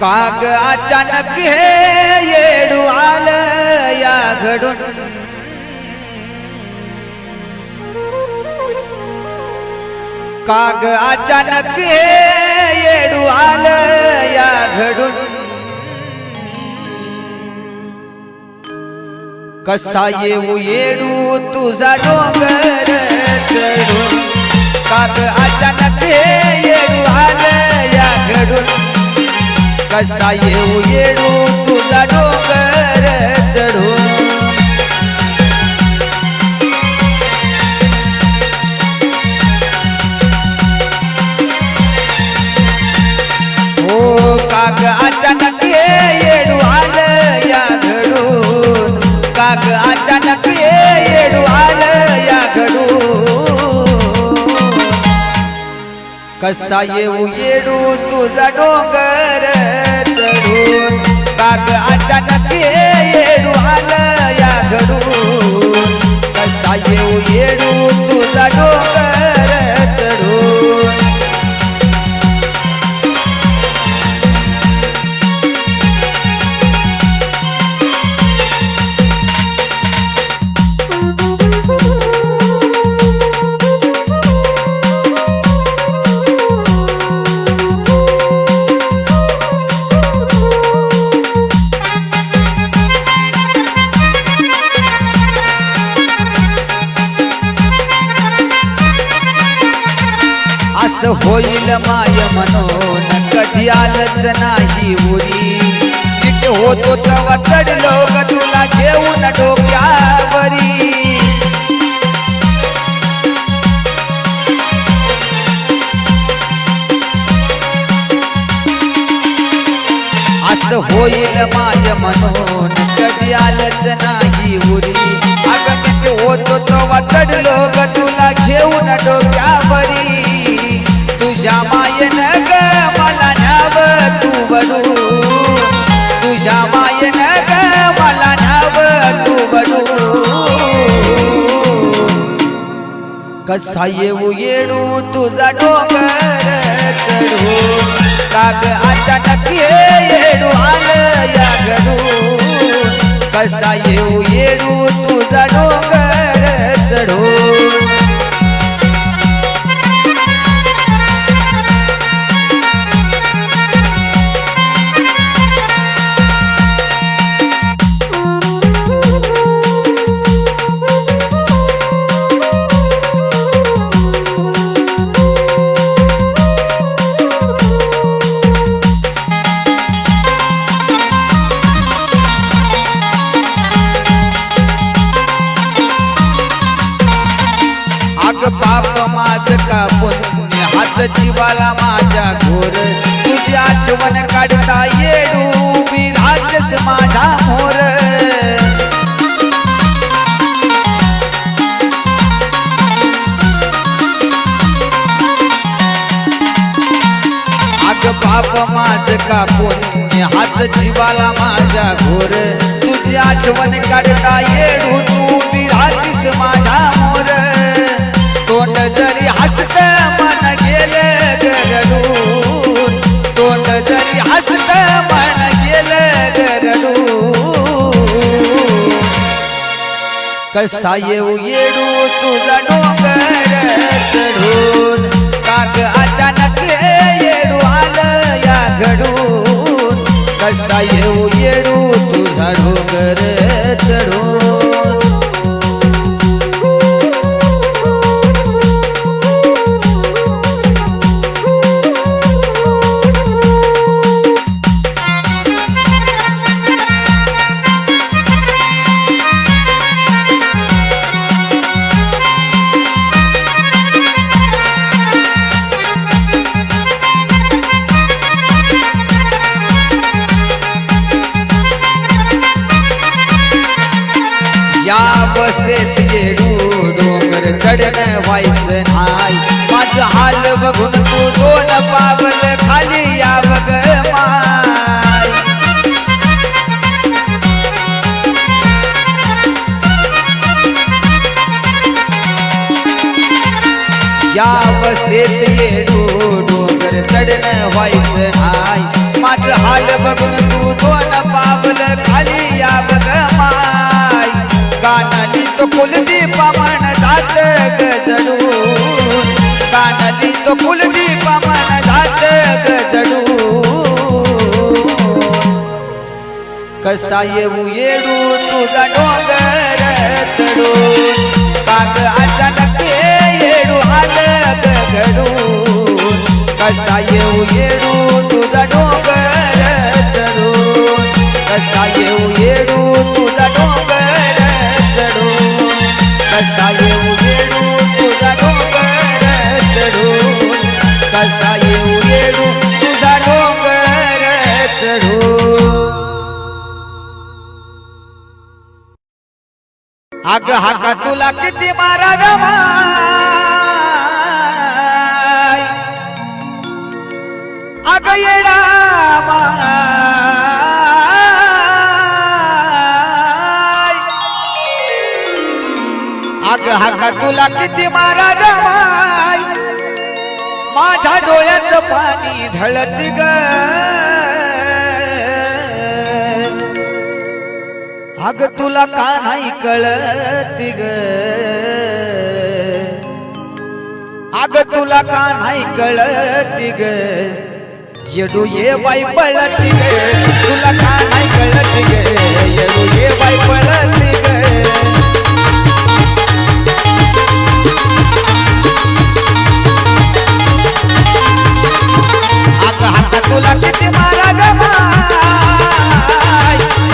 काग अचानक हे येडू आलं या घडून, काग अचानक हे येडू आलं या घडून, कसा येऊ येडू तुझा डोंगर चढून, काग अचानक हे येडू आलं या घडून, कसा येऊ येडू तुझा डोंगर चढून. हो काग अचानक येडू आलं या घडून, काग अचानक येडू आलं या घडून, कसा येऊ येडू तुझा डोंगर चढून, काग अचानक येडू आलं या घडून, कसा येऊ येडू तुझा डोंगर चढून. असं होईल माय म्हणून कधी आलंच नाही उरी, नीट होतो तेव्हा चढलो ग तुला घेऊन डोक्यावरी. असं होईल माय म्हणून कधी आलंच नाही उरी, अगं नीट होतो तेव्हा चढलो ग तुला घेऊन डोक्यावरी. तुझ्या मायन ग मला न्याव तू बडून, तुझ्या मायन ग मला न्याव तू बडून, कसा येऊ येडू तुझा डोंगर चढून, काग अचानक येडू आलं या घडून, कसा येऊ येडू तुझा डोंगर चढून. अग पाप माझ का पुण्य हात जीवाला माझ्या घोर, तुझी आठवण काढता येडू विराजस माझा मोर. अग पाप माझ का पुण्य हात जीवाला माझ्या घोर, तुझी आठवण काढता येडू तू विराजस माझा मोर. तोंड जरी हसत मन गेलं गरडून, तोंड जरी हसत मन गेलं गरडून, कसा येऊ येडू तुझा डोंगर चढून, काग अचानक येडू आलं या घडून, कसा येऊ येडू तुझा डोंगर चढून. या अवस्थेत येडू डोंगर चढणं व्हायचं नाही, माझं हाल बघून तू दोन पावल खाली या बघ माय. या अवस्थेत येडू डोंगर चढणं व्हायचं नाही, माझं हाल बघून तू दोन पावल खाली या बघ माय कानली तो कुलदीपा मन जात गजडून कानली तो कुलदीपा मन जात गजडून कसा येऊ येडू तुझा डोंगर चढून काग अचानक येडू आलं घडून कसा येऊ येडू तुझा डोंगर चढून कसा येऊ येडू तुझा डोंगर चढून कसा येऊ येडू तुझा डोंगर चढून कसा येऊ येडू तुझा डोंगर चढून अग हाका तुला किती मारा गमाय अग येडा माय अग हाका तुला किती मारा गमाय माझ्या डोळ्याचं पाणी ढळत ग अग तुला का नाही कळत ग अग तुला का नाही कळत ग येडू ये बाई पळत ग तुला का नाही कळत ग येडू ये बाई पळत ग अग हाता तुला किती मारा ग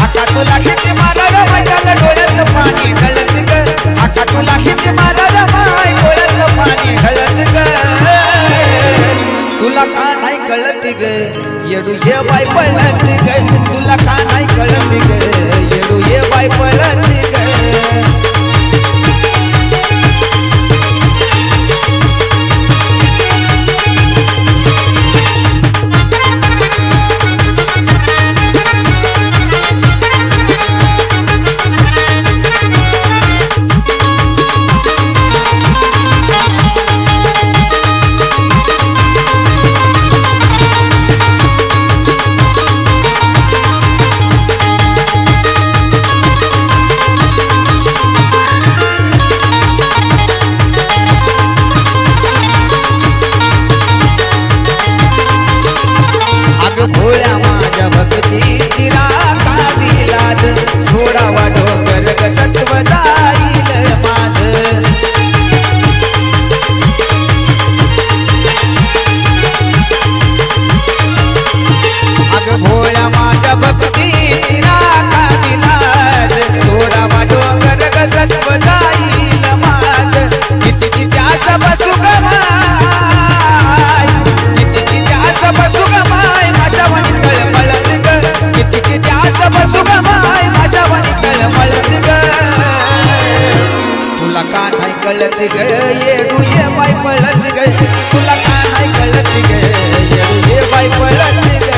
आता तुला किती मारा ग माझ्या डोळ्यात पाणी ढळत ग आता तुला किती मारा ग माय डोळ्यात पाणी ढळत ग तुला का नाही कळत ग येडू ये बाई पळत ग तुला का नाही कळत ग येडू ये बाई पळत ग भोळ्या माझ्या भक्तीची राखा विलाज सोडावा डोंगर ग सत्व जाईल माझ अग भोळ्या माझ्या भक्तीची राखा विलाज सोडावा डोंगर ग सत्व जाईल माझ किती किती आशा बसू ग माय किती किती आशा बसू ग माय माझ्या वणी तळमळत ग किती किती आशा बसू ग माय माझ्या वणी तळमळत ग तुला का नाही कळत ग येडू ये बाई पळत ग तुला का नाही कळत ग येडू ये बाई पळत ग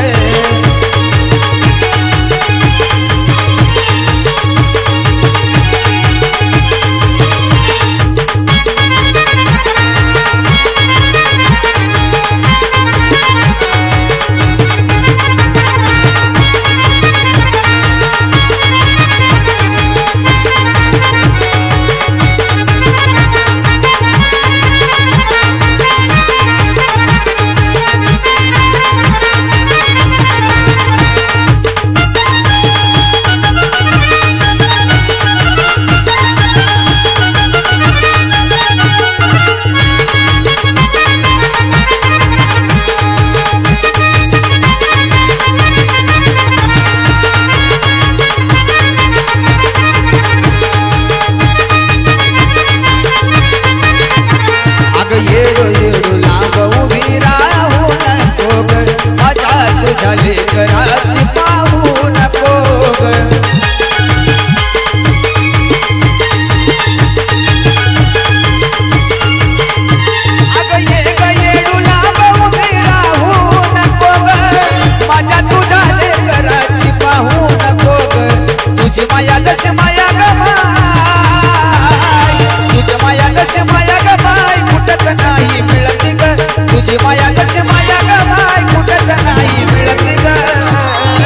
येडू येडू लांब उभी राहू नको ग माझ्या तुझ्या लेकराची पाहू नको ग अग ये ग येडू लांब उभी राहू नको ग माझ्या तुझ्या लेकराची पाहू नको ग तुझी माया दश माया ग माय तुझी माया दश माया ग माय कुठत नाही मिळत ग तुझी माया कशी माया ग माय कुठत नाही मिळत ग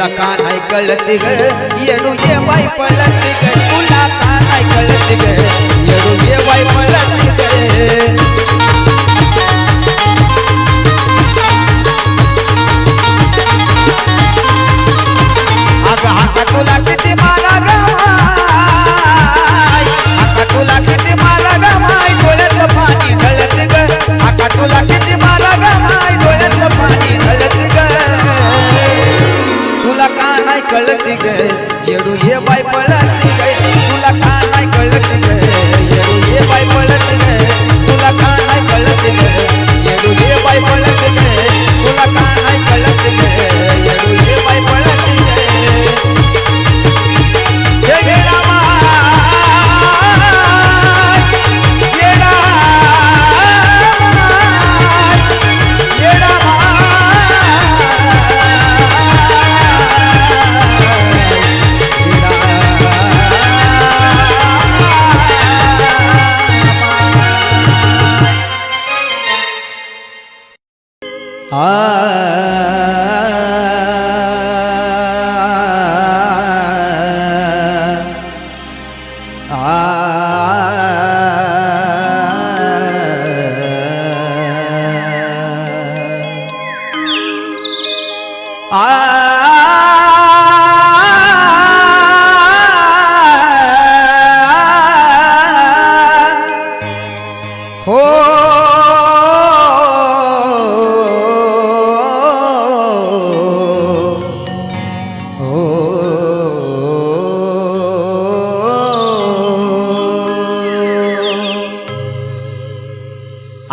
तुला का नाही कळती ग येडू ये बाई पळती ग तुला का नाही कळती ग येडू ये बाई पळती ग अग हाका तुला किती मारा गमाय हाका तुला किती मारा गमाय डोळ्यातलं पाणी ढळत ग हाका तुला किती मारा गमाय डोळ्यातलं पाणी ढळत ग तुला का नाही कळती ग येडू ये बाई पळती ग तुला का नाही कळती ग येडू ये बाई पळती ग तुला का नाही कळती ग येडू ये बाई पळती ग तुला का नाही कळती ग येडू ये बाई पळती ग जय रामा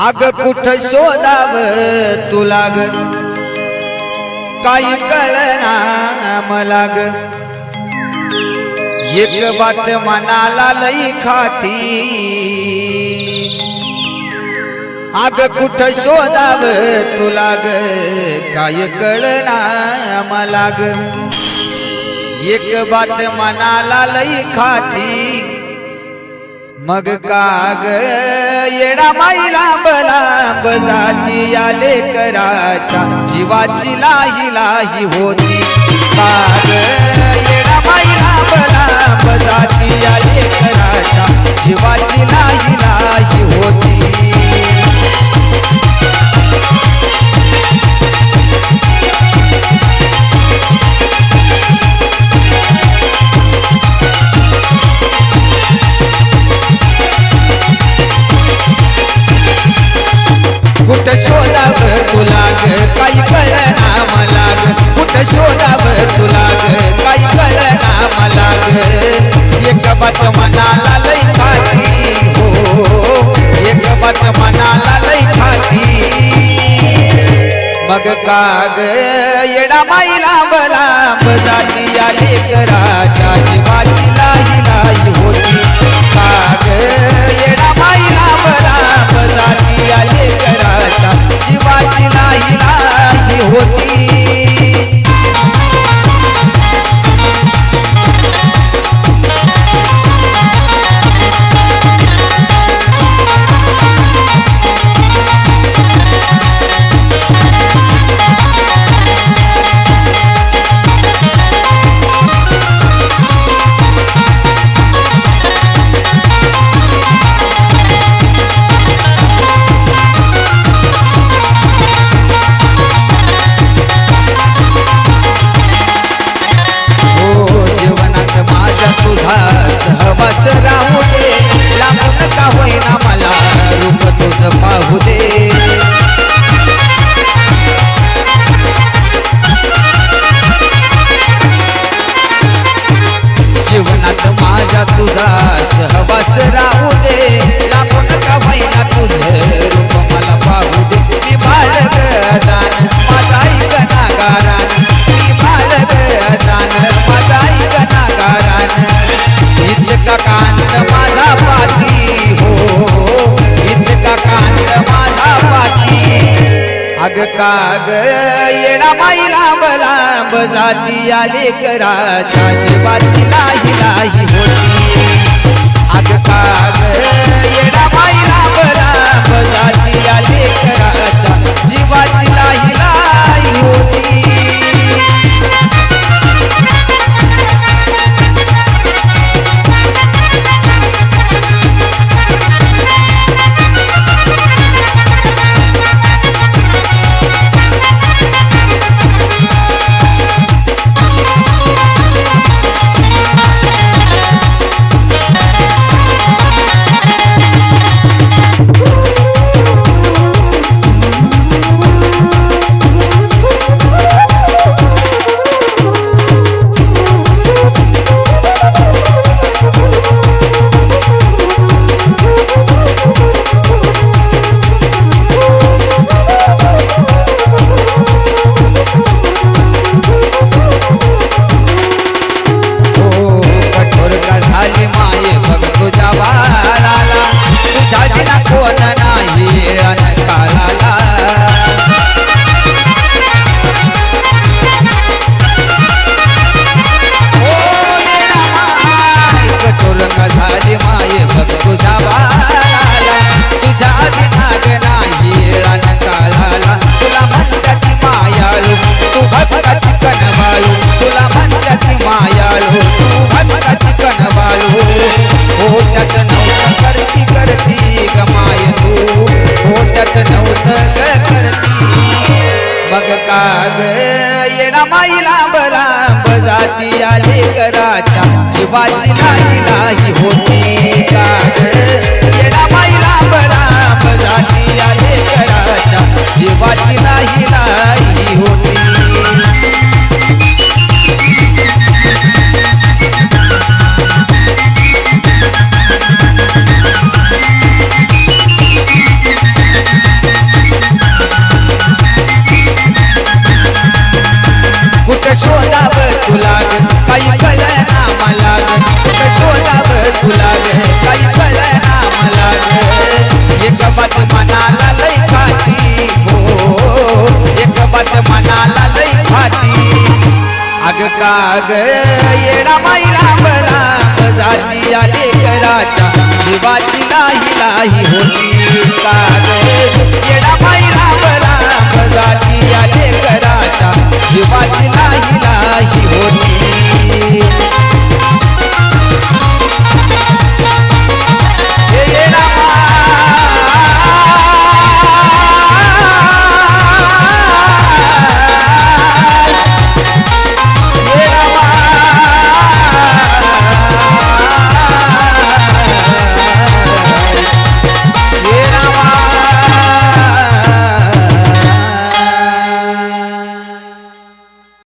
अग कुठ शोधाव तुला ग काही कळना मला ग एक बात मनाला लई खाती अग कुठ शोधाव तुला ग काही कळना मला ग एक बात मनाला लई खाती मग काग येडा माई लांब लांब जाती आले कराच्या जीवाची लाही लाही होती काग येडा माई लांब लांब जाती आले कराच्या जीवाची लाही लाही होती कुठ शोधाव तुला ग काही कळना मला ग कुठ शोधाव तुला ग काही कळना मला ग एक बात मनाला लई खाती हो एक बात मनाला लई खाती मग काग येडा माई लांब लांब जाती आले कराच्या जीवाची लाही लाही होती काग येडा माई लांब लांब जाती आले कराच्या जीवाची लाही लाही होती सहवास राहू दे लांबून का होईना मला रूप तुझ पाहू दे जीवनात माझ्या तुझा सहवास राहू दे लांबून का होईना तुझ रूप मला पाहू दे मी बालक जाण माझा ऐक नागारान मी बालक जाण माझा ऐक नागारान इतका कांत माझा पाती हो इतका कांत माझा पाती अग काग येडा माई लांब लांब जाती आले कराच्या जीवाची लाही लाही होती अग काग येडा माई लांब लांब जाती आले कराच्या जीवाची लाही लाही होती काग येणा माईला बराब जाती आले कराच्या जीवाची नाही नाही होती काग येणा माईला बराब जाती आले कराच्या जीवाची नाही नाही होती कुठं शोधाव तुला काही कळना मला कुठं शोधाव तुला काही कळना मला एक बात मनाला लई खाती हो एक बात मनाला लई खाती अग काग येणा माईला बराब जाती आले कराच्या जीवाची नाही नाही होती काग